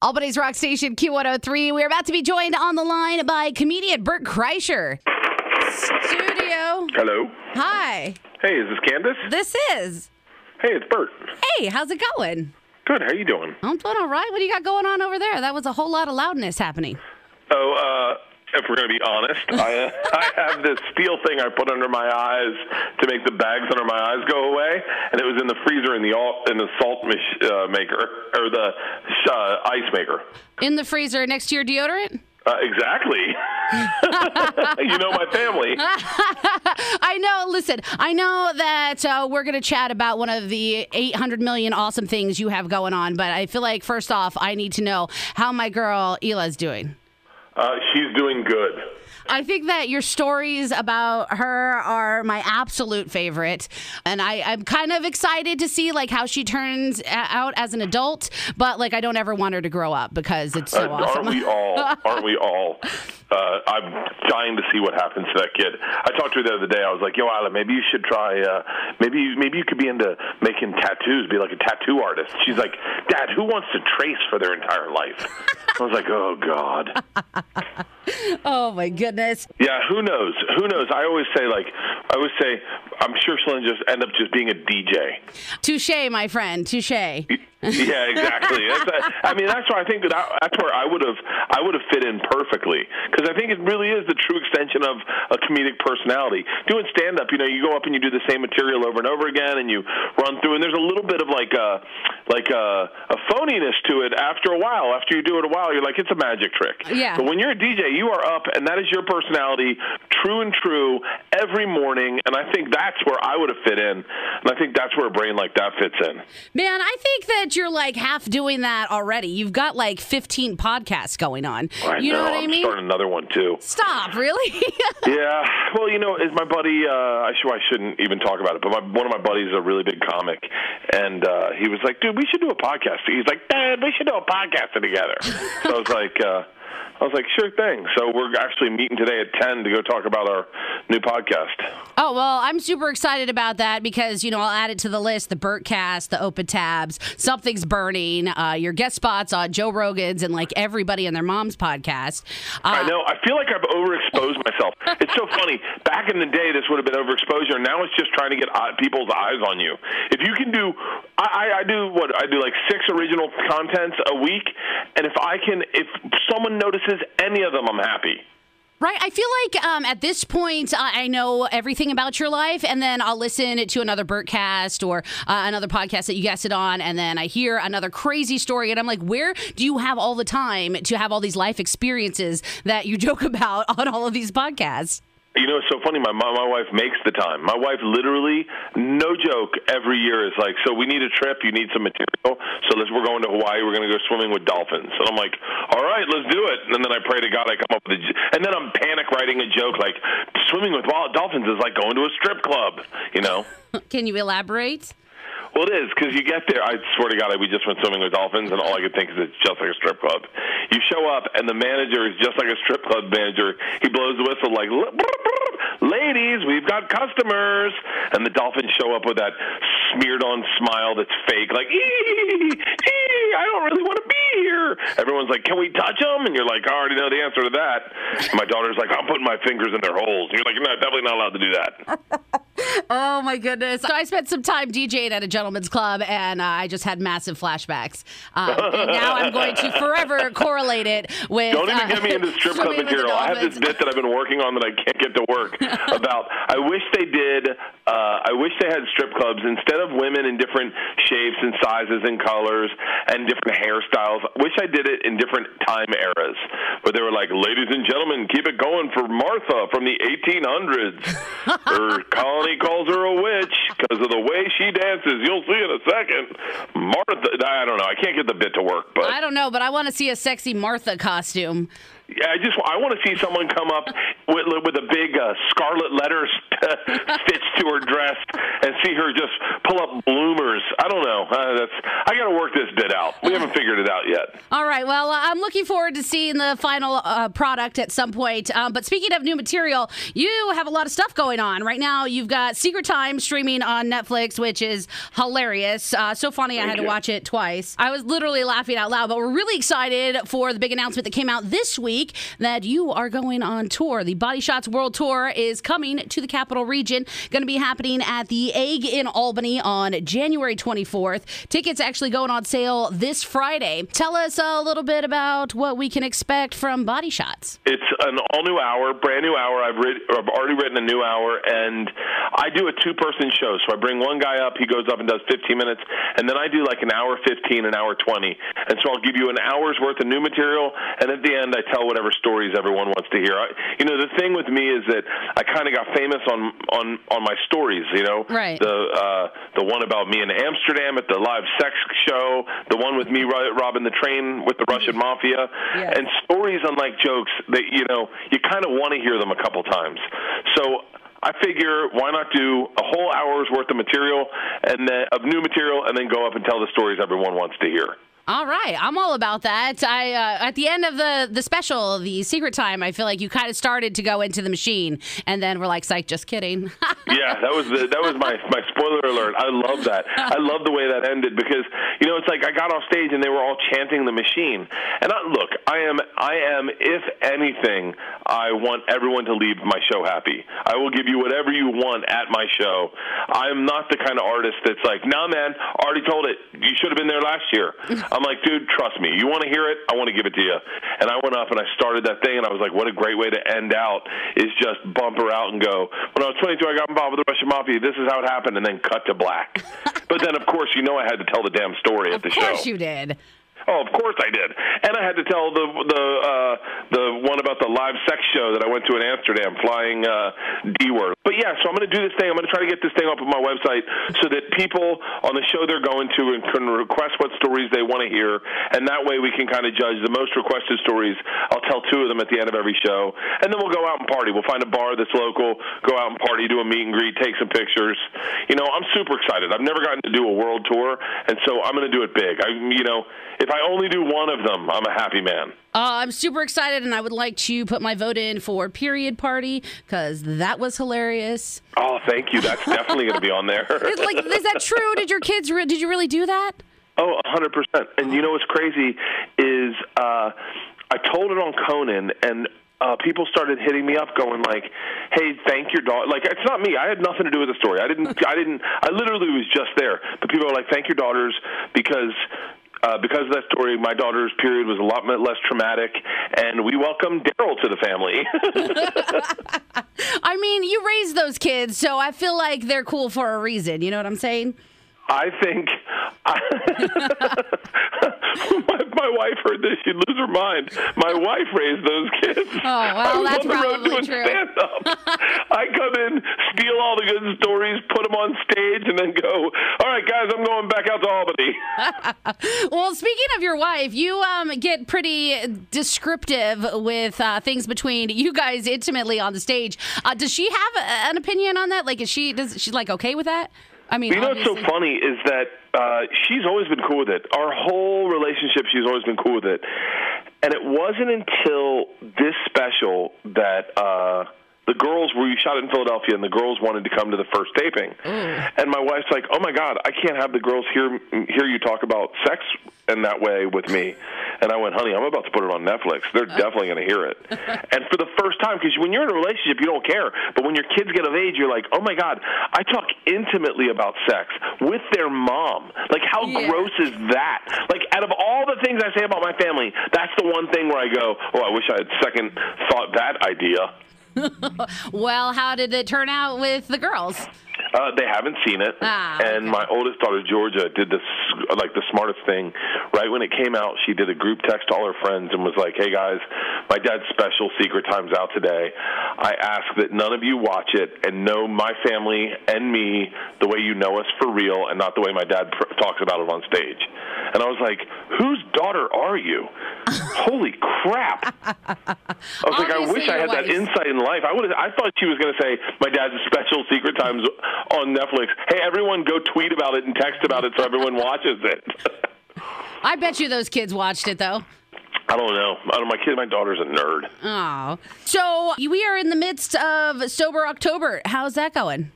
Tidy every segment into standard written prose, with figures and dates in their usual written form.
Albany's Rock Station Q103. We're about to be joined on the line by comedian Bert Kreischer. Studio. Hello. Hi. Hey, is this Candace? This is. Hey, it's Bert. Hey, how's it going? Good. How you doing? I'm doing all right. What do you got going on over there? That was a whole lot of loudness happening. Oh, if we're going to be honest, I have this steel thing I put under my eyes to make the bags under my eyes go away, and it was in the freezer in the salt maker, or the ice maker. In the freezer next to your deodorant? Exactly. You know my family. I know. Listen, I know that we're going to chat about one of the 800 million awesome things you have going on, but I feel like, first off, I need to know how my girl Hila's doing. She's doing good. I think that your stories about her are my absolute favorite, and I'm kind of excited to see like how she turns out as an adult, but like I don't ever want her to grow up because it's so awesome. Aren't we all? Aren't we all? I'm dying to see what happens to that kid. I talked to her the other day. I was like, "Yo, Isla, maybe you should try. Maybe you could be into making tattoos. Be like a tattoo artist." She's like, "Dad, who wants to trace for their entire life?" I was like, "Oh God." Oh my goodness. Yeah, who knows? Who knows? I always say, I'm sure she'll just end up just being a DJ. Touché, my friend. Touché. Yeah, exactly. That's why I think that's where I would have fit in perfectly, because I think it really is the true extension of a comedic personality. Doing stand up, you go up and you do the same material over and over again, and you run through, and there's a little bit of like a phoniness to it after a while. After you do it a while, you're like, it's a magic trick. Yeah. But when you're a DJ, you are up, and that is your personality, true and true, every morning. And I think that's where I would have fit in, and I think that's where a brain like that fits in. Man, I think that you're like half doing that already. You've got like 15 podcasts going on. You know what I mean? I'm starting another one too. Stop, really? Yeah. Well, is my buddy, I shouldn't even talk about it, but one of my buddies is a really big comic, and he was like, dude, we should do a podcast. He's like, Dad, we should do a podcast together. So I was like, sure thing. So we're actually meeting today at 10 to go talk about our new podcast. Oh, well, I'm super excited about that because, I'll add it to the list, the Bertcast, the Open Tabs, Something's Burning, your guest spots on Joe Rogan's and like everybody and their mom's podcast. I know. I feel like I've overexposed myself. It's so funny. Back in the day, this would have been overexposure. Now it's just trying to get people's eyes on you. If you can do, I do like 6 original contents a week, and if someone notices any of them, I'm happy. Right. I feel like at this point, I know everything about your life, and then I'll listen to another Bertcast or another podcast that you guested on, and then I hear another crazy story, and I'm like, where do you have all the time to have all these life experiences that you joke about on all of these podcasts? It's so funny. My wife makes the time. My wife literally, no joke, every year is like, so we need a trip. You need some material. So we're going to Hawaii. We're going to go swimming with dolphins. And I'm like, all right, let's do it. And then I pray to God I come up with and then I'm panic writing a joke like, swimming with wild dolphins is like going to a strip club, Can you elaborate? Well, it is, because you get there. I swear to God, we just went swimming with dolphins, and all I could think is it's just like a strip club. You show up, and the manager is just like a strip club manager. He blows the whistle like, ladies, we've got customers. And the dolphins show up with that smeared-on smile that's fake, like, I don't really want to be here. Everyone's like, can we touch them? And you're like, I already know the answer to that. And my daughter's like, I'm putting my fingers in their holes. And you're like, you're definitely not allowed to do that. Oh, my goodness. So I spent some time DJing at a gentleman's club, and I just had massive flashbacks. And now I'm going to forever correlate it with... Don't even get me into strip club material. I have this bit that I've been working on that I can't get to work about. I wish they had strip clubs instead of women in different shapes and sizes and colors and different hairstyles. I wish I did it in different time eras where they were like, ladies and gentlemen, keep it going for Martha from the 1800s. Her colony calls her a witch because of the way she dances. You'll see in a second. Martha, I don't know. I can't get the bit to work. But I don't know, but I want to see a sexy Martha costume. Yeah, I want to see someone come up with a big scarlet letters stitched to her dress and see her just pull up bloomers. I don't know. I got to work this bit out. We haven't figured it out yet. All right. Well, I'm looking forward to seeing the final product at some point. But speaking of new material, you have a lot of stuff going on. Right now, you've got Secret Time streaming on Netflix, which is hilarious. So funny, I had to watch it twice. I was literally laughing out loud. But we're really excited for the big announcement that came out this week that you are going on tour. The Body Shots World Tour is coming to the Capital Region. Going to be happening at the Egg in Albany on January 24th. Tickets actually going on sale this Friday. Tell us a little bit about what we can expect from Body Shots. It's an all-new hour, brand new hour. I've already written a new hour, and I do a two-person show. So I bring one guy up, he goes up and does 15 minutes, and then I do like an hour 15, an hour 20. And so I'll give you an hour's worth of new material, and at the end I tell whatever stories everyone wants to hear. The thing with me is that I kind of got famous on my stories, Right. The one about me in Amsterdam at the live sex show, the one with me robbing the train with the Russian mafia, and stories unlike jokes that, you kind of want to hear them a couple times. So I figure, why not do a whole hour's worth of material of new material, and then go up and tell the stories everyone wants to hear. All right. I'm all about that. At the end of the special, the Secret Time, I feel like you kind of started to go into the machine, and then we're like, psych, just kidding. Yeah, that was my spoiler alert. I love that. I love the way that ended because, it's like I got off stage and they were all chanting the machine. And look, I am, if anything, I want everyone to leave my show happy. I will give you whatever you want at my show. I'm not the kind of artist that's like, nah, man, already told it. You should have been there last year. I'm like, dude, trust me. You want to hear it? I want to give it to you. And I went up and I started that thing, and I was like, what a great way to end out is just bump her out and go, when I was 22, I got involved with the Russian mafia. This is how it happened, and then cut to black. But then, of course, I had to tell the damn story at the show. Of course you did. Oh, of course I did. And I had to tell the one about the live sex show that I went to in Amsterdam, flying D-word. But yeah, so I'm going to do this thing. I'm going to try to get this thing up on my website so that people on the show they're going to can request what stories they want to hear, and that way we can kind of judge the most requested stories. I'll tell 2 of them at the end of every show, and then we'll go out and party. We'll find a bar that's local, go out and party, do a meet and greet, take some pictures. I'm super excited. I've never gotten to do a world tour, and so I'm going to do it big. If I only do one of them, I'm a happy man. I'm super excited, and I would like to put my vote in for Period Party, because that was hilarious. Oh, thank you. That's definitely going to be on there. Is that true? Did you really do that? Oh, 100%. And what's crazy is I told it on Conan, and people started hitting me up going like, hey, thank your daughter. Like, it's not me. I had nothing to do with the story. I literally was just there. But people are like, thank your daughters because of that story, my daughter's period was a lot less traumatic, and we welcomed Daryl to the family. I mean, you raised those kids, so I feel like they're cool for a reason. You know what I'm saying? I think my wife heard this, she'd lose her mind. My wife raised those kids. Oh, well, that's probably true. Stand-up. I come in, steal all the good stories, put them on stage, and then go, all right, guys, I'm going back out to Albany. Well, speaking of your wife, you get pretty descriptive with things between you guys intimately on the stage. Does she have an opinion on that? Like, is she like okay with that? I mean, what's so funny is that she's always been cool with it. Our whole relationship, she's always been cool with it. And it wasn't until this special that the girls we shot it in Philadelphia, and the girls wanted to come to the first taping. And my wife's like, oh, my God, I can't have the girls hear you talk about sex in that way with me. And I went, honey, I'm about to put it on Netflix. They're definitely going to hear it. And for the first time, because when you're in a relationship, you don't care. But when your kids get of age, you're like, oh, my God, I talk intimately about sex with their mom. Like, how gross is that? Like, out of all the things I say about my family, that's the one thing where I go, oh, I wish I had second thought that idea. Well, how did it turn out with the girls? They haven't seen it, and my oldest daughter, Georgia, did this, like, the smartest thing. Right when it came out, she did a group text to all her friends and was like, hey, guys, my dad's special Secret Time's out today. I ask that none of you watch it and know my family and me the way you know us for real and not the way my dad talks about it on stage. And I was like, whose daughter are you? holy crap. I was like, I wish I had that insight in life. I thought she was going to say, my dad's special secret times on Netflix. Hey, everyone go tweet about it and text about it so everyone watches it. I bet you those kids watched it, though. I don't know. My daughter's a nerd. Oh. So we are in the midst of Sober October. How's that going?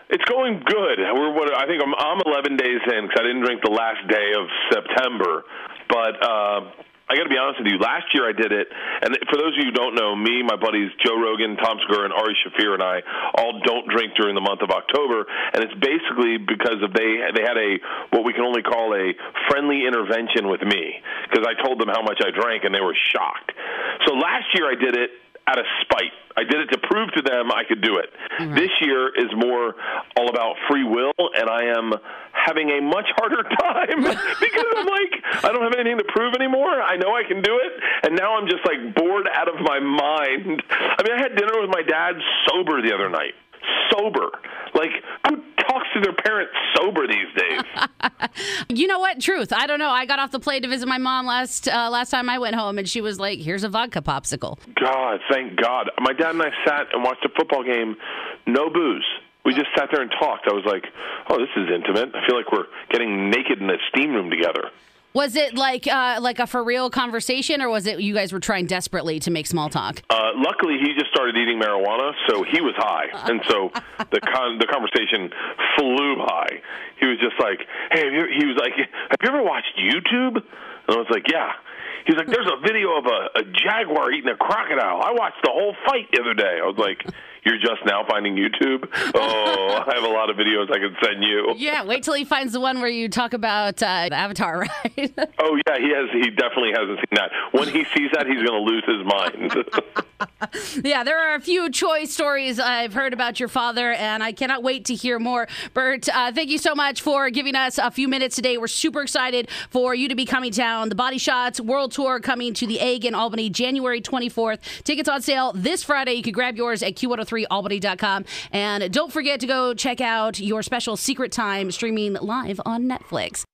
It's going good. I think I'm 11 days in because I didn't drink the last day of September. But I got to be honest with you. Last year I did it, and for those of you who don't know, me, my buddies Joe Rogan, Tom Segura, and Ari Shaffir and I all don't drink during the month of October, and it's basically because they had what we can only call a friendly intervention with me because I told them how much I drank, and they were shocked. So last year I did it out of spite. I did it to prove to them I could do it. Mm-hmm. This year is more all about free will, and I am having a much harder time because I'm like, I don't have anything to prove anymore. I know I can do it, and now I'm just like bored out of my mind. I mean, I had dinner with my dad sober the other night. Sober. Like, who talks to their parents sober these days? You know what? Truth. I don't know. I got off the plane to visit my mom last time I went home, and she was like, here's a vodka popsicle. God, thank God. My dad and I sat and watched a football game, no booze. We just sat there and talked. I was like, oh, this is intimate. I feel like we're getting naked in a steam room together. Was it like a for real conversation, or was it you guys were trying desperately to make small talk? Luckily, he just started eating marijuana, so he was high, and so the conversation flew high. He was just like, "Hey," he was like, "Have you ever watched YouTube?" And I was like, "Yeah." He was like, "There's a video of a jaguar eating a crocodile. I watched the whole fight the other day." I was like, "You're just now finding YouTube?" Oh, I have a lot of videos I can send you. Yeah, wait till he finds the one where you talk about Avatar, right? Oh, yeah, he definitely hasn't seen that. When he sees that, he's going to lose his mind. Yeah, there are a few choice stories I've heard about your father, and I cannot wait to hear more. Bert, thank you so much for giving us a few minutes today. We're super excited for you to be coming down. The Body Shots World Tour coming to the Egg in Albany, January 24th. Tickets on sale this Friday. You can grab yours at Q103albany.com. And don't forget to go check out your special Secret Time streaming live on Netflix.